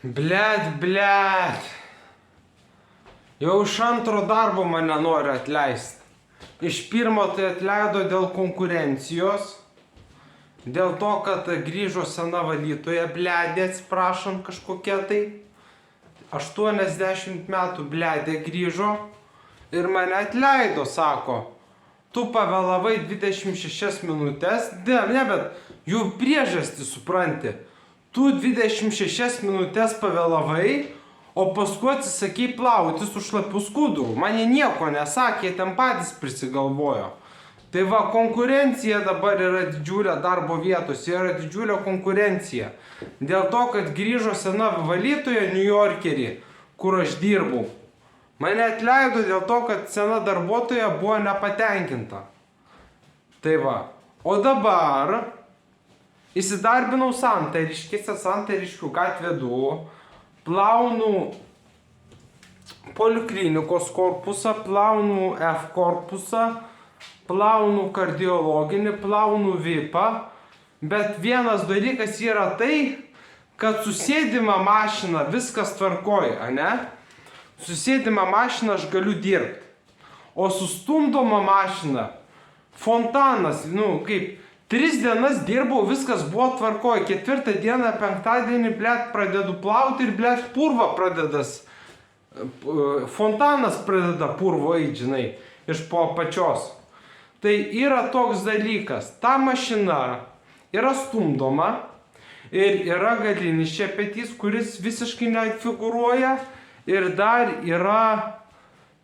Blet. Jau iš antro darbo mane nori atleisti. Iš pirmo tai atleido dėl konkurencijos. Dėl to, kad grįžo sena valytoja, bledė, atsiprašant, kažkokia tai. 80 metų bledė grįžo ir mane atleido, sako. Tu pavėlavai 26 minutės, ne, bet jų priežastį supranti. Tu 26 minutės pavėlavai, o paskui atsisakei plauti su šlapiu skuduru. Man jie nieko nesakė, jie ten patys prisigalvojo. Tai va, konkurencija dabar yra didžiulė darbo vietos, yra didžiulė konkurencija. Dėl to, kad grįžo sena valytoja New Yorkerį, kur aš dirbau. Mane atleido dėl to, kad sena darbuotoja buvo nepatenkinta. Tai va. O dabar įsidarbinau Santariškėse, Santariškių gatvė 2, plaunu poliklinikos korpusą, plaunu F korpusą, plaunu kardiologinį, plaunu VIPą, bet vienas dalykas yra tai, kad susėdimą mašiną viskas tvarkoja, ane? Susėdimą mašiną aš galiu dirbti, o sustumdomą mašiną fontanas, kaip 3 dienas dirbau, viskas buvo tvarkoja, 4 dieną, 5-dienį, blet, pradedu plauti ir, blet, purva pradedas, fontanas pradeda purvo eit, žinai, iš po apačios. Tai yra toks dalykas, ta mašina yra stumdoma ir yra galinis šepetys, kuris visiškai nefigūruoja ir dar yra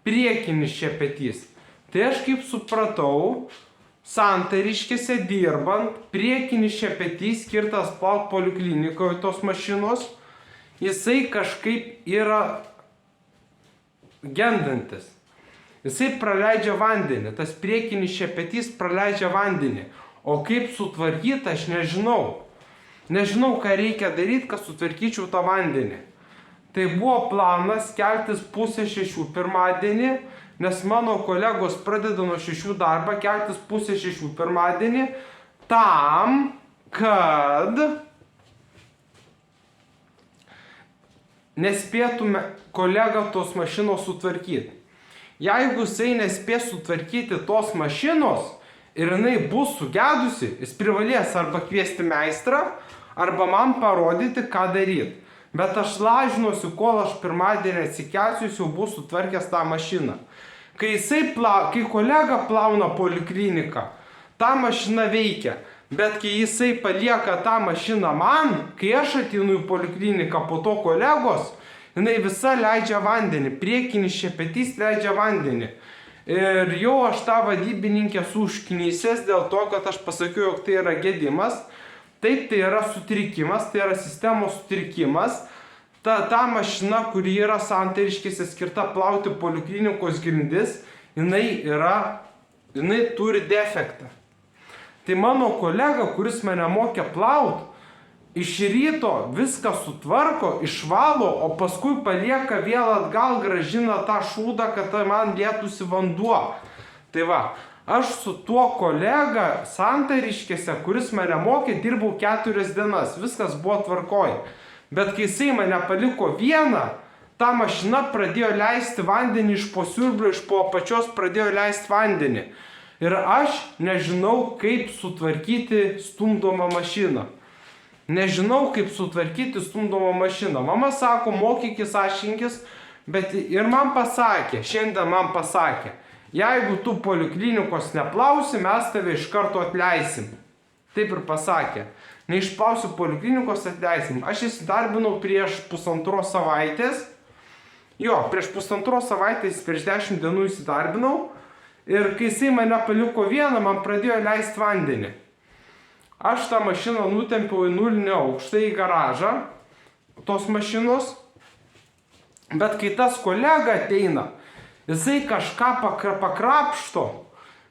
priekinis šepetys. Tai aš kaip supratau, Santariškėse dirbant, priekinis šepetys skirtas plaut poliklinikoje tos mašinos, jisai kažkaip yra gendantis. Jisai praleidžia vandenį, tas priekinis šepetys praleidžia vandenį. O kaip sutvarkyti, aš nežinau. Nežinau, ką reikia daryti, kad sutvarkyčiau tą vandenį. Tai buvo planas keltis 5:30 pirmadienį, nes mano kolegos pradeda nuo 6 darbą, keltis 5:30 pirmadienį, tam, kad nespėtume kolega tos mašinos sutvarkyti. Jeigu jisai nespės sutvarkyti tos mašinos ir jinai bus sugedusi, jis privalės arba kviesti meistrą, arba man parodyti, ką daryti. Bet aš lažinuosi, kol aš pirmadienį atsikelsiu, jis jau bus sutvarkęs tą mašiną. Kai kolega plauna polikliniką, ta mašina veikia. Bet kai jisai palieka tą mašiną man, kai aš ateinu į polikliniką po to kolegos, jinai visa leidžia vandenį, priekinis šepetys leidžia vandenį. Ir jau aš tą vadybininkę esu užknysęs dėl to, kad aš pasakiau, jog tai yra gedimas. Taip, tai yra sutrikimas, tai yra sistemos sutrikimas. Ta mašina, kuri yra Santariškėse skirta plauti poliklinikos grindis, jinai turi defektą. Tai mano kolega, kuris mane mokė plaut, iš ryto viską sutvarko, išvalo, o paskui palieka vėl atgal, grąžina tą šūdą, kad man lietųsi vanduo. Tai va, aš su tuo kolega Santariškėse, kuris mane mokė, dirbau 4 dienas, viskas buvo tvarkoj. Bet kai jisai mane paliko vieną, ta mašina pradėjo leisti vandenį iš po siurblio, iš po apačios pradėjo leisti vandenį. Ir aš nežinau, kaip sutvarkyti stumdomą mašiną. Nežinau, kaip sutvarkyti stumdomą mašiną. Mama sako, mokykis, aiškinkis, bet ir man pasakė, šiandien man pasakė, jeigu tu poliklinikos neplausi, mes tave iš karto atleisim. Taip ir pasakė. Neišplausiu poliklinikos, atleisim. Aš įsidarbinau prieš 1,5 savaitės. Jo, prieš 1,5 savaitės, prieš 10 dienų įsidarbinau. Ir kai jisai mane paliko vieną, man pradėjo leisti vandenį. Aš tą mašiną nutempiau į 0 aukštą į garažą, tos mašinos. Bet kai tas kolega ateina, jisai kažką pakrapšto,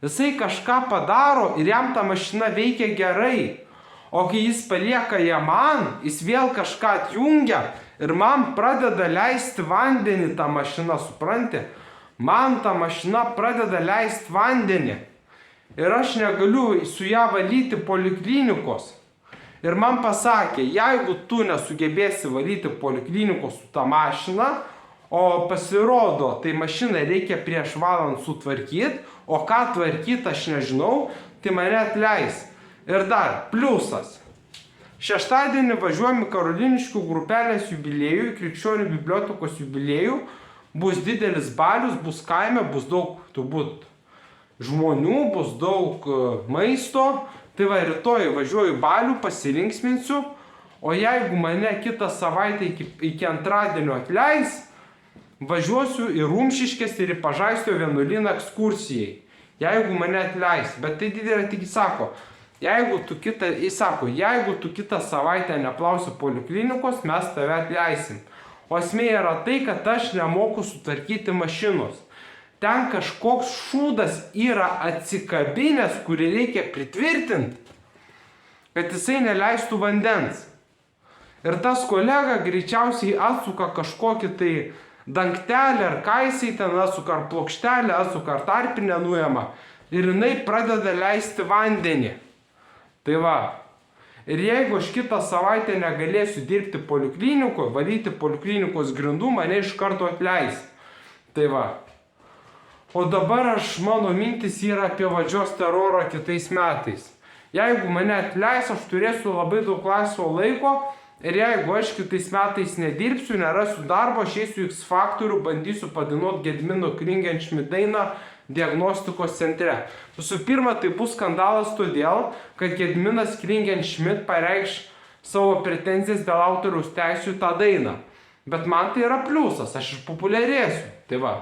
jisai kažką padaro ir jam ta mašina veikia gerai. O kai jis palieka ją man, jis vėl kažką atjungia ir man pradeda leisti vandenį tą mašiną, supranti? Man ta mašina pradeda leisti vandenį. Ir aš negaliu su ją valyti poliklinikos. Ir man pasakė, jeigu tu nesugebėsi valyti poliklinikos su ta mašina, o pasirodo, tai mašiną reikia prieš valandą sutvarkyti, o ką tvarkyti aš nežinau, tai mane atleis. Ir dar, pliusas. Šeštadienį važiuojam į Karoliniškių grupelės jubiliejų, Krikščionių bibliotekos jubiliejų, bus didelis balius, bus kaime, bus daug turbūt žmonių, bus daug maisto. Tai va, rytoj važiuoju balių, pasilinksminsiu, o jeigu mane kitą savaitę iki antradienio atleis, važiuosiu į Rumšiškes ir į Pažaislio vienuolyną ekskursijai. Jeigu mane atleis, bet tai didelė tik sako, jeigu tu kitą savaitę neplausi poliklinikos, mes tave atleisim. O esmė yra tai, kad aš nemoku sutvarkyti mašinos. Ten kažkoks šūdas yra atsikabinęs, kurį reikia pritvirtinti, kad jisai neleistų vandens. Ir tas kolega greičiausiai atsuka kažkokį tai dangtelį, ar ką jisai ten atsuka, ar plokštelį, atsuka, ar tarpinę nuėmą. Ir jinai pradeda leisti vandenį. Tai va. Ir jeigu aš kitą savaitę negalėsiu dirbti poliklinikoje, valyti poliklinikos grindų, mane iš karto atleis. Tai va. O dabar mano mintis yra apie valdžios terorą kitais metais. Jeigu mane atleis, aš turėsiu labai daug laisvo laiko ir jeigu aš kitais metais nedirbsiu, nerasiu darbo, aš eisiu į X Faktorių, bandysiu padainuoti Gedimino Klingenšmit dainą diagnostikos centre. Visų pirma, tai bus skandalas todėl, kad Gediminas Klingenšmit pareikš savo pretenzijas dėl autoriaus teisių tą dainą. Bet man tai yra pliusas, aš išpopuliarėsiu. Tai va.